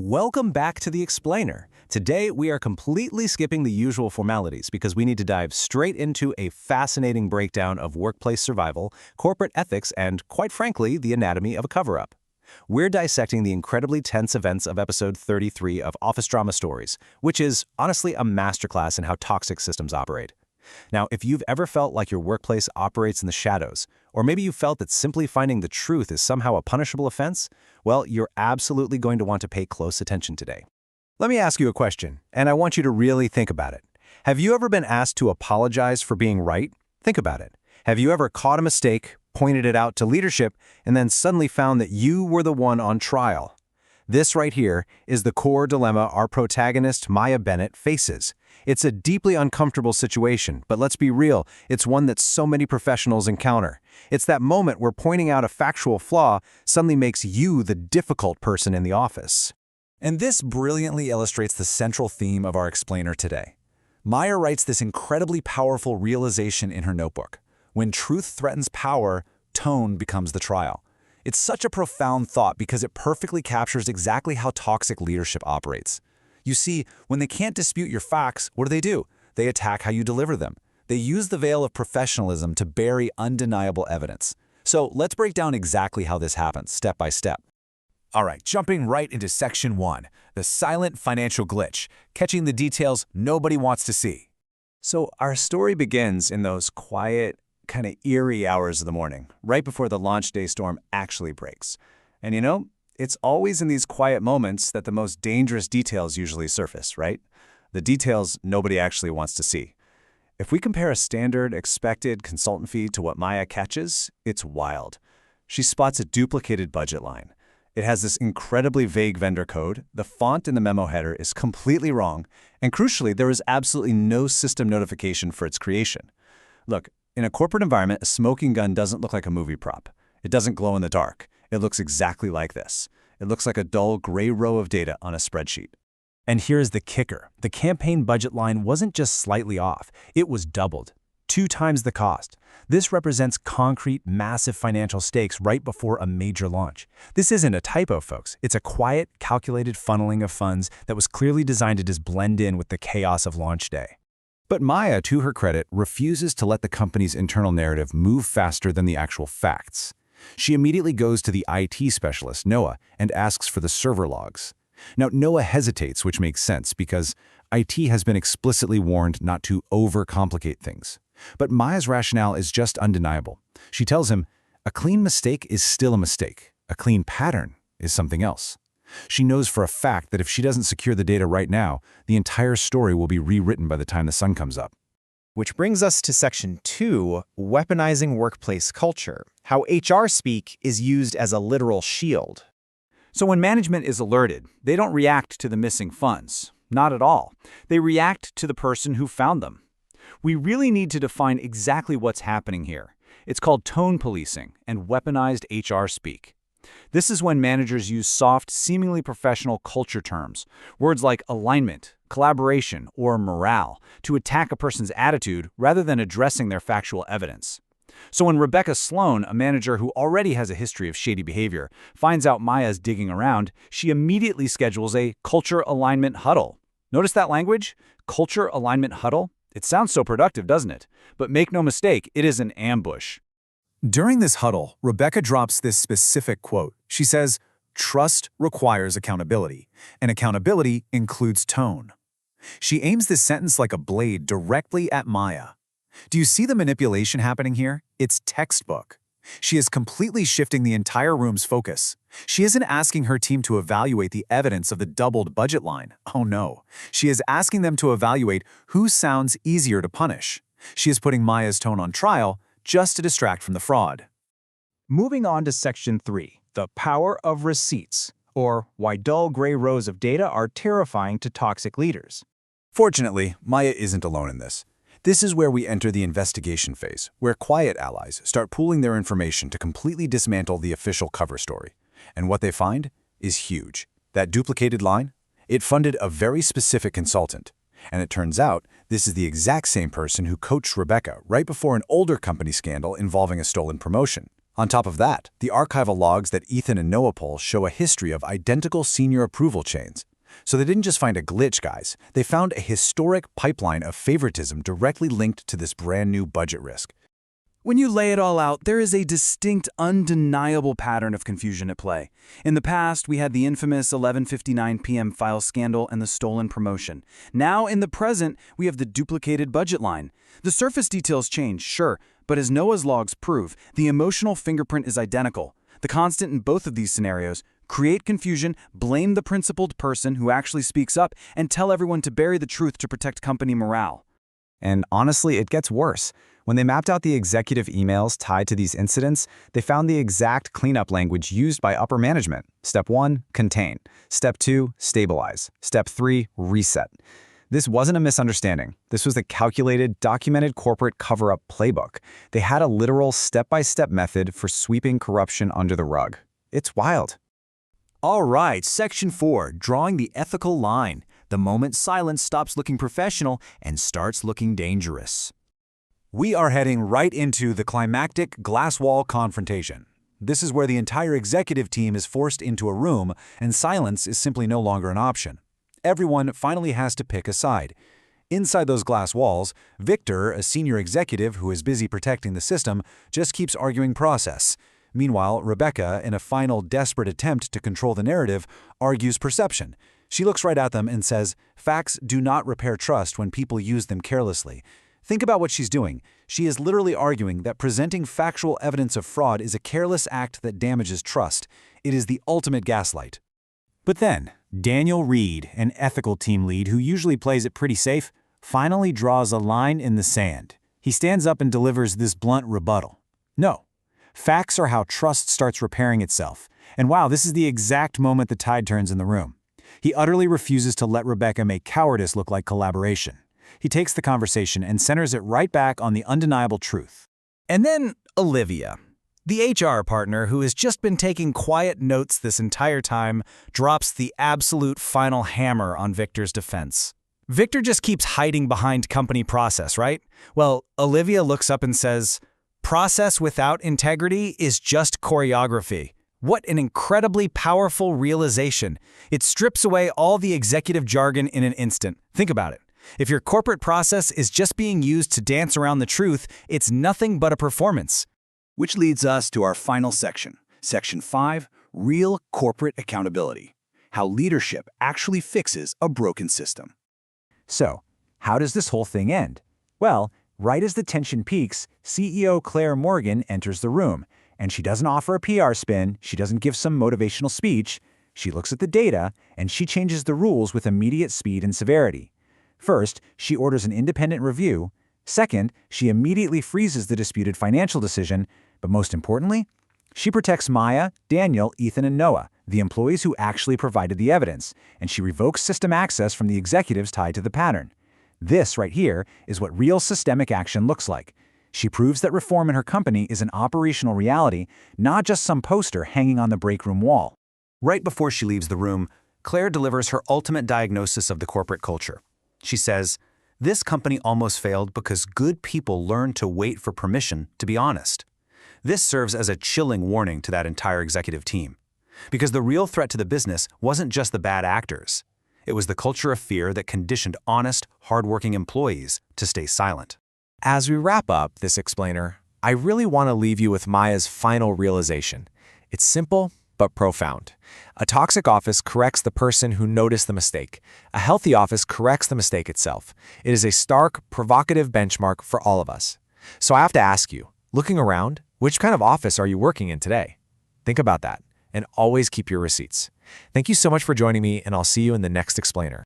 Welcome back to The Explainer. Today, we are completely skipping the usual formalities because we need to dive straight into a fascinating breakdown of workplace survival, corporate ethics, and, quite frankly, the anatomy of a cover-up. We're dissecting the incredibly tense events of episode 33 of Office Drama Stories, which is, honestly, a masterclass in how toxic systems operate. Now, if you've ever felt like your workplace operates in the shadows, or maybe you felt that simply finding the truth is somehow a punishable offense, well, you're absolutely going to want to pay close attention today. Let me ask you a question, and I want you to really think about it. Have you ever been asked to apologize for being right? Think about it. Have you ever caught a mistake, pointed it out to leadership, and then suddenly found that you were the one on trial? This right here is the core dilemma our protagonist, Maya Bennett, faces. It's a deeply uncomfortable situation, but let's be real, it's one that so many professionals encounter. It's that moment where pointing out a factual flaw suddenly makes you the difficult person in the office. And this brilliantly illustrates the central theme of our explainer today. Maya writes this incredibly powerful realization in her notebook. When truth threatens power, tone becomes the trial. It's such a profound thought because it perfectly captures exactly how toxic leadership operates. You see, when they can't dispute your facts, what do? They attack how you deliver them. They use the veil of professionalism to bury undeniable evidence. So let's break down exactly how this happens, step by step. All right, jumping right into section 1, the silent financial glitch, catching the details nobody wants to see. So our story begins in those quiet, kind of eerie hours of the morning, right before the launch day storm actually breaks. And it's always in these quiet moments that the most dangerous details usually surface, right? The details nobody actually wants to see. If we compare a standard, expected consultant fee to what Maya catches, it's wild. She spots a duplicated budget line. It has this incredibly vague vendor code, the font in the memo header is completely wrong, and crucially, there is absolutely no system notification for its creation. Look, in a corporate environment, a smoking gun doesn't look like a movie prop. It doesn't glow in the dark. It looks exactly like this. It looks like a dull gray row of data on a spreadsheet. And here's the kicker. The campaign budget line wasn't just slightly off. It was doubled. 2 times the cost. This represents concrete, massive financial stakes right before a major launch. This isn't a typo, folks. It's a quiet, calculated funneling of funds that was clearly designed to just blend in with the chaos of launch day. But Maya, to her credit, refuses to let the company's internal narrative move faster than the actual facts. She immediately goes to the IT specialist, Noah, and asks for the server logs. Now, Noah hesitates, which makes sense because IT has been explicitly warned not to overcomplicate things. But Maya's rationale is just undeniable. She tells him, a clean mistake is still a mistake. A clean pattern is something else. She knows for a fact that if she doesn't secure the data right now, the entire story will be rewritten by the time the sun comes up. Which brings us to section 2, weaponizing workplace culture, how HR speak is used as a literal shield. So when management is alerted, they don't react to the missing funds. Not at all. They react to the person who found them. We really need to define exactly what's happening here. It's called tone policing and weaponized HR speak. This is when managers use soft, seemingly professional culture terms, words like alignment, collaboration, or morale, to attack a person's attitude rather than addressing their factual evidence. So when Rebecca Sloan, a manager who already has a history of shady behavior, finds out Maya's digging around, she immediately schedules a culture alignment huddle. Notice that language? Culture alignment huddle? It sounds so productive, doesn't it? But make no mistake, it is an ambush. During this huddle, Rebecca drops this specific quote. She says, "Trust requires accountability, and accountability includes tone." She aims this sentence like a blade directly at Maya. Do you see the manipulation happening here? It's textbook. She is completely shifting the entire room's focus. She isn't asking her team to evaluate the evidence of the doubled budget line. Oh no. She is asking them to evaluate who sounds easier to punish. She is putting Maya's tone on trial just to distract from the fraud. Moving on to section 3, the power of receipts, or why dull gray rows of data are terrifying to toxic leaders. Fortunately, Maya isn't alone in this. This is where we enter the investigation phase, where quiet allies start pooling their information to completely dismantle the official cover story. And what they find is huge. That duplicated line? It funded a very specific consultant. And it turns out this is the exact same person who coached Rebecca right before an older company scandal involving a stolen promotion. On top of that, the archival logs that Ethan and Noah pull show a history of identical senior approval chains. So they didn't just find a glitch, guys. They found a historic pipeline of favoritism directly linked to this brand new budget risk. When you lay it all out, there is a distinct, undeniable pattern of confusion at play. In the past, we had the infamous 11:59 p.m. file scandal and the stolen promotion. Now, in the present, we have the duplicated budget line. The surface details change, sure, but as Noah's logs prove, the emotional fingerprint is identical. The constant in both of these scenarios: create confusion, blame the principled person who actually speaks up, and tell everyone to bury the truth to protect company morale. And honestly, it gets worse. When they mapped out the executive emails tied to these incidents, they found the exact cleanup language used by upper management. Step 1, contain. Step 2, stabilize. Step 3, reset. This wasn't a misunderstanding. This was the calculated, documented corporate cover-up playbook. They had a literal step-by-step method for sweeping corruption under the rug. It's wild. All right, Section 4, drawing the ethical line. The moment silence stops looking professional and starts looking dangerous. We are heading right into the climactic glass wall confrontation. This is where the entire executive team is forced into a room and silence is simply no longer an option. Everyone finally has to pick a side. Inside those glass walls, Victor, a senior executive who is busy protecting the system, just keeps arguing process. Meanwhile, Rebecca, in a final desperate attempt to control the narrative, argues perception. She looks right at them and says, "Facts do not repair trust when people use them carelessly." Think about what she's doing. She is literally arguing that presenting factual evidence of fraud is a careless act that damages trust. It is the ultimate gaslight. But then, Daniel Reed, an ethical team lead who usually plays it pretty safe, finally draws a line in the sand. He stands up and delivers this blunt rebuttal. No, facts are how trust starts repairing itself. And wow, this is the exact moment the tide turns in the room. He utterly refuses to let Rebecca make cowardice look like collaboration. He takes the conversation and centers it right back on the undeniable truth. And then Olivia, the HR partner who has just been taking quiet notes this entire time, drops the absolute final hammer on Victor's defense. Victor just keeps hiding behind company process, right? Well, Olivia looks up and says, "Process without integrity is just choreography." What an incredibly powerful realization. It strips away all the executive jargon in an instant. Think about it. If your corporate process is just being used to dance around the truth, it's nothing but a performance. Which leads us to our final section, Section 5, Real Corporate Accountability. How leadership actually fixes a broken system. So, how does this whole thing end? Well, right as the tension peaks, CEO Claire Morgan enters the room, and she doesn't offer a PR spin, she doesn't give some motivational speech, she looks at the data, and she changes the rules with immediate speed and severity. First, she orders an independent review. Second, she immediately freezes the disputed financial decision. But most importantly, she protects Maya, Daniel, Ethan, and Noah, the employees who actually provided the evidence, and she revokes system access from the executives tied to the pattern. This right here is what real systemic action looks like. She proves that reform in her company is an operational reality, not just some poster hanging on the break room wall. Right before she leaves the room, Claire delivers her ultimate diagnosis of the corporate culture. She says, "This company almost failed because good people learned to wait for permission to be honest." This serves as a chilling warning to that entire executive team. Because the real threat to the business wasn't just the bad actors. It was the culture of fear that conditioned honest, hardworking employees to stay silent. As we wrap up this explainer, I really want to leave you with Maya's final realization. It's simple, but profound. A toxic office corrects the person who noticed the mistake. A healthy office corrects the mistake itself. It is a stark, provocative benchmark for all of us. So I have to ask you, looking around, which kind of office are you working in today? Think about that, and always keep your receipts. Thank you so much for joining me, and I'll see you in the next explainer.